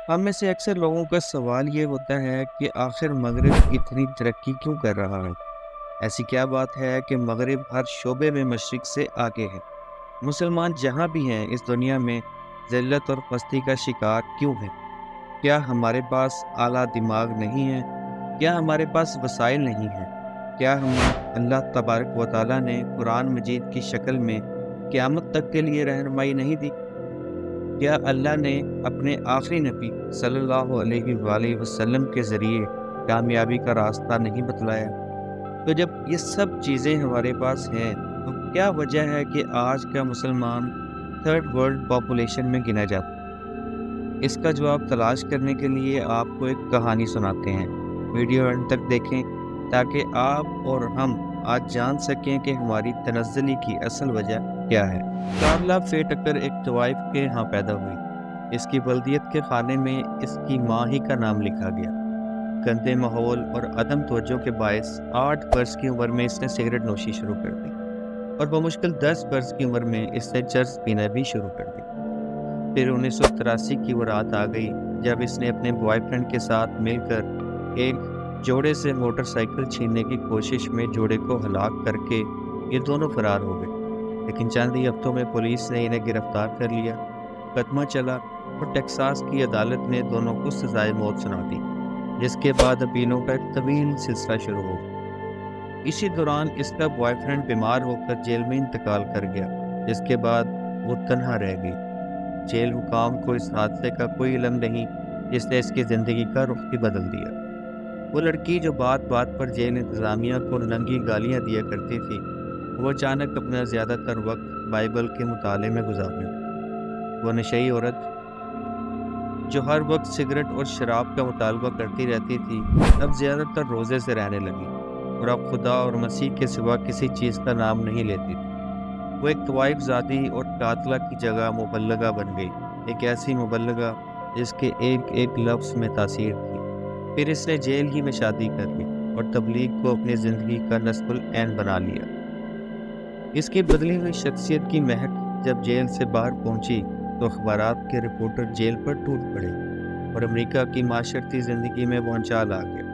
हम में سے अक्सर लोगों का सवाल ये होता है कि आखिर मगरिब इतनी तरक्की क्यों कर रहा है। ऐसी क्या बात है कि मगरिब हर शोबे में मशरिक से आगे है। मुसलमान जहाँ भी हैं इस दुनिया में ज़िल्लत और पस्ती का शिकार क्यों हैं। क्या हमारे पास आला दिमाग नहीं है, क्या हमारे पास वसाइल नहीं है, क्या हम अल्लाह तबारक व तआला ने कुरान मजीद की शक्ल में क़यामत तक के लिए रहनुमाई नहीं दी। क्या अल्लाह ने अपने आखिरी नबी सल्लल्लाहु अलैहि वसल्लम के ज़रिए कामयाबी का रास्ता नहीं बतलाया। तो जब ये सब चीज़ें हमारे पास हैं तो क्या वजह है कि आज का मुसलमान थर्ड वर्ल्ड पॉपुलेशन में गिना जाता है। इसका जवाब तलाश करने के लिए आपको एक कहानी सुनाते हैं। वीडियो अंत तक देखें ताकि आप और हम आज जान सकें कि हमारी तनज़्ज़ुली की असल वजह क्या है। कार्ला फे टकर एक तवाइफ के यहाँ पैदा हुई। इसकी बल्दियत के खाने में इसकी माँ ही का नाम लिखा गया। गंदे माहौल और अदम तवज्जो के बायस 8 बरस की उम्र में इसने सिगरेट नोशी शुरू कर दी और बमुश्किल 10 बरस की उम्र में इसने चर्स पीना भी शुरू कर दी। फिर 1983 की वो रात आ गई जब इसने अपने बॉयफ्रेंड के साथ मिलकर एक जोड़े से मोटरसाइकिल छीनने की कोशिश में जोड़े को हलाक करके ये दोनों फरार हो गए। लेकिन चंद ही हफ्तों में पुलिस ने इन्हें गिरफ्तार कर लिया। मुकदमा चला और टेक्सास की अदालत ने दोनों को सजाए मौत सुना दी, जिसके बाद अपीलों का एक तवील सिलसिला शुरू हो गया। इसी दौरान इसका बॉयफ्रेंड बीमार होकर जेल में इंतकाल कर गया, जिसके बाद वो तन्हा रह गई। जेल हुकाम को इस हादसे का कोई इल्म नहीं जिसने इसकी ज़िंदगी का रुख ही बदल दिया। वो लड़की जो बात बात पर जेल इंतज़ामिया को नंगी गालियाँ दिया करती थी, वो अचानक अपना ज़्यादातर वक्त बाइबल के मुताले में गुजारने लगी। वो नशई औरत जो हर वक्त सिगरेट और शराब का मुतालबा करती रहती थी, अब ज़्यादातर रोज़े से रहने लगी और अब खुदा और मसीह के सिवा किसी चीज़ का नाम नहीं लेती थी। वो एक तवाइफ ज़ादी और कातला की जगह मुबल्लगा बन गई, एक ऐसी मुबल्लगा जिसके एक एक लफ्ज़ में तासीर थी। फिर इसने जेल ही में शादी कर ली और तबलीग को अपनी ज़िंदगी का नस्बुल ऐन बना लिया। इसकी बदली हुई शख्सियत की महक जब जेल से बाहर पहुंची तो अखबारात के रिपोर्टर जेल पर टूट पड़े और अमेरिका की माशरती ज़िंदगी में भूचाल आ गया।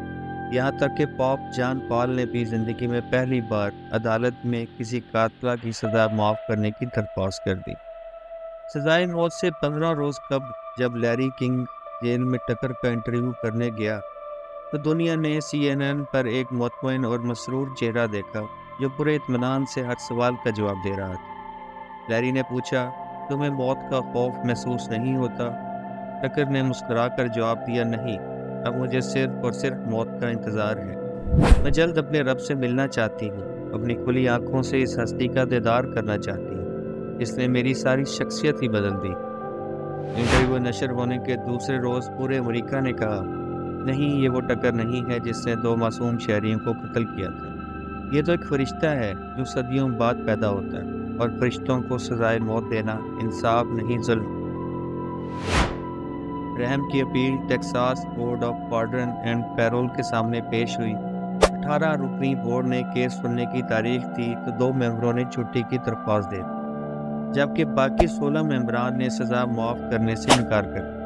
यहाँ तक कि पॉप जॉन पॉल ने भी ज़िंदगी में पहली बार अदालत में किसी कातला की सज़ा माफ़ करने की दरख्वास्त कर दी। सज़ाए मौत से 15 रोज़ कब जब लैरी किंग जेल में टकर का इंटरव्यू करने गया तो दुनिया ने CNN पर एक मुतमईन और मसरूर चेहरा देखा जो पूरे इत्मीनान से हर सवाल का जवाब दे रहा था। लैरी ने पूछा, तुम्हें मौत का खौफ महसूस नहीं होता? टकर ने मुस्कुरा कर जवाब दिया, नहीं, अब मुझे सिर्फ और सिर्फ मौत का इंतज़ार है। मैं जल्द अपने रब से मिलना चाहती हूँ, अपनी खुली आँखों से इस हस्ती का दीदार करना चाहती हूँ। इसने मेरी सारी शख्सियत ही बदल दी। इंटरव्यू नशर होने के दूसरे रोज़ पूरे अमेरिका ने कहा, नहीं, ये वो टकर नहीं है जिसने 2 मासूम शहरियों को कत्ल किया था। ये तो एक फरिश्ता है जो सदियों बाद पैदा होता है और फरिश्तों को सजाए मौत देना इंसाफ नहीं, जुल्म। रहम की appeal Texas Board of Pardon and Parole के सामने पेश हुई। 18 रुकनी बोर्ड ने केस सुनने की तारीख थी तो 2 मेंबरों ने छुट्टी की दरख्वास्त दे दी, जबकि बाकी 16 मेंबरान ने सज़ा माफ़ करने से इनकार कर दिया।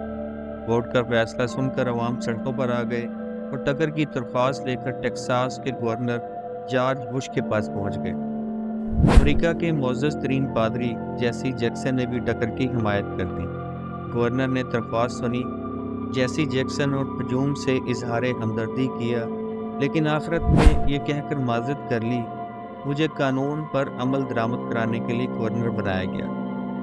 बोर्ड का फैसला सुनकर अवाम सड़कों पर आ गए और टकर की दरख्वास्त लेकर टेक्सास के गवर्नर जॉर्ज बुश के पास पहुंच गए। अमेरिका के मोअज़्ज़ज़ तरीन पादरी जेसी जैक्सन ने भी टकर की हिमायत कर दी। गवर्नर ने दरख्वास्त सुनी, जेसी जैक्सन और हजूम से इजहार हमदर्दी किया, लेकिन आखिरत में ये कहकर माजरत कर ली, मुझे कानून पर अमल दरामद कराने के लिए गवर्नर बनाया गया,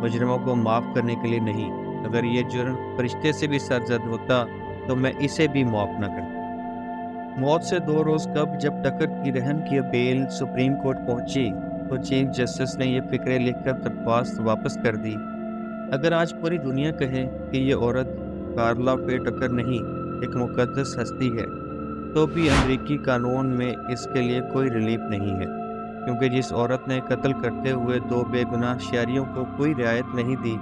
मुजरिमों को माफ़ करने के लिए नहीं। अगर ये जुर्म फरिश्ते से भी सरजद होता तो मैं इसे भी माफ़ न करता। मौत से 2 रोज़ कब जब टकर की रहम की अपील सुप्रीम कोर्ट पहुंची तो चीफ जस्टिस ने यह फिक्रे लिखकर दरख्वास्त वापस कर दी। अगर आज पूरी दुनिया कहे कि ये औरत कार्ला फे टकर नहीं, एक मुकद्दस हस्ती है, तो भी अमेरिकी कानून में इसके लिए कोई रिलीफ नहीं है, क्योंकि जिस औरत ने कत्ल करते हुए 2 बेगुनाह शहरियों को कोई रियायत नहीं दी,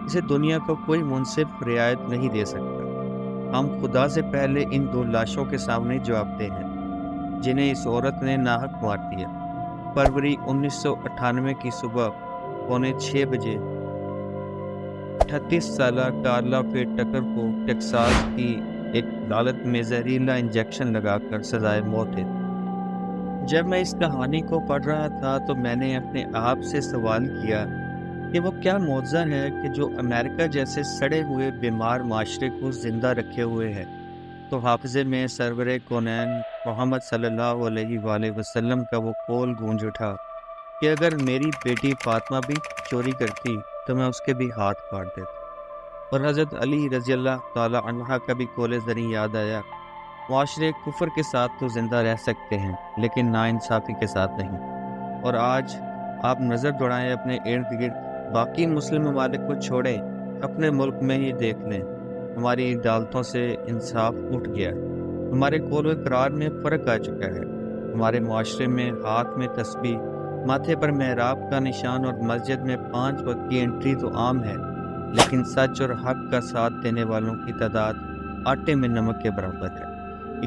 इसे दुनिया को कोई मुनसिफ रियायत नहीं दे सकता। हम खुदा से पहले इन 2 लाशों के सामने जवाबदेह हैं जिन्हें इस औरत ने नाहक मार दिया। फरवरी 1998 की सुबह 5:45 बजे 38 سالہ کارلا فیٹ ٹکر کو ٹیکساس کی ایک عدالت میں زہریلا انجیکشن لگا کر سزائے موت دے دی۔ جب میں اس کہانی کو پڑھ رہا تھا تو میں نے اپنے آپ سے سوال کیا کہ وہ کیا معجزہ ہے کہ جو امریکہ جیسے سڑے ہوئے بیمار معاشرے کو زندہ رکھے ہوئے ہے۔ تو حافظے میں سرور کونین محمد صلی اللہ علیہ وآلہ وسلم کا وہ قول گونج اٹھا کہ اگر میری بیٹی فاطمہ بھی چوری کرتی تو میں اس کے بھی ہاتھ کاٹ دیتا۔ اور حضرت علی رضی اللہ تعالی عنہ کا بھی قول زریں یاد آیا، معاشرے کفر کے ساتھ تو زندہ رہ سکتے ہیں لیکن ناانصافی کے ساتھ نہیں۔ اور آج آپ نظر دوڑائیں اپنے ارد گرد، باقی مسلم ممالک کو چھوڑیں، اپنے ملک میں ہی دیکھ لیں، ہماری عدالتوں سے انصاف اٹھ گیا، ہمارے قول و اقرار میں فرق آ چکا ہے، ہمارے معاشرے میں ہاتھ میں تسبیح، ماتھے پر محراب کا نشان اور مسجد میں 5 وقت کی انٹری تو عام ہے، لیکن سچ اور حق کا ساتھ دینے والوں کی تعداد آٹے میں نمک کے برابر ہے۔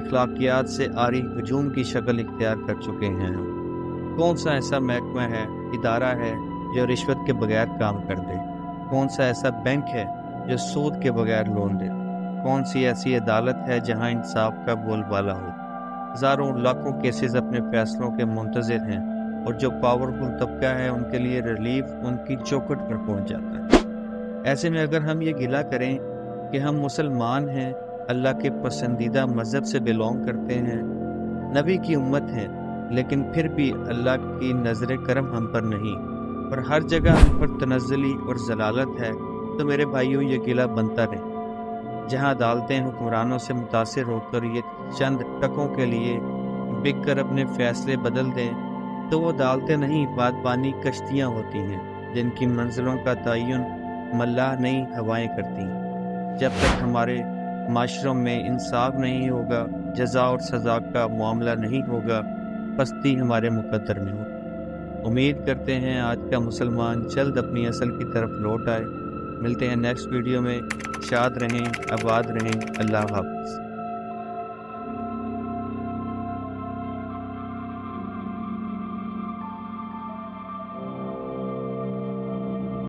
اخلاقیات سے عاری ہجوم کی شکل اختیار کر چکے ہیں۔ کون سا ایسا محکمہ ہے، ادارہ ہے جو رشوت کے بغیر کام کر دے؟ کون سا ایسا بینک ہے جو سود کے بغیر لون دے؟ کون سی ایسی عدالت ہے جہاں انصاف کا بول بالا ہو؟ ہزاروں لاکھوں کیسز اپنے فیصلوں کے منتظر ہیں، اور جو پاورفل طبقہ ہے ان کے لیے ریلیف ان کی چوکھٹ پر پہنچ جاتا ہے۔ ایسے میں اگر ہم یہ گلہ کریں کہ ہم مسلمان ہیں، اللہ کے پسندیدہ مذہب سے بلونگ کرتے ہیں، نبی کی امت ہیں، لیکن پھر بھی اللہ کی نظر کرم ہم پر نہیں اور ہر جگہ ہم پر تنزلی اور ضلالت ہے، تو میرے بھائیوں یہ گلہ بنتا رہے۔ جہاں عدالتیں حکمرانوں سے متاثر ہو کر یہ چند ٹکوں کے لیے بک کر اپنے فیصلے بدل دیں تو وہ عدالتیں نہیں، بادبانی کشتیاں ہوتی ہیں جن کی منزلوں کا تعین ملاح نہیں ہوائیں کرتی۔ جب تک ہمارے معاشروں میں انصاف نہیں ہوگا، جزا اور سزا کا معاملہ نہیں ہوگا، پستی ہمارے مقدر میں ہوگی۔ امید کرتے ہیں آج کا مسلمان جلد اپنی اصل کی طرف لوٹ آئے۔ ملتے ہیں نیکسٹ ویڈیو میں۔ شاد رہیں، آباد رہیں، اللہ حافظ۔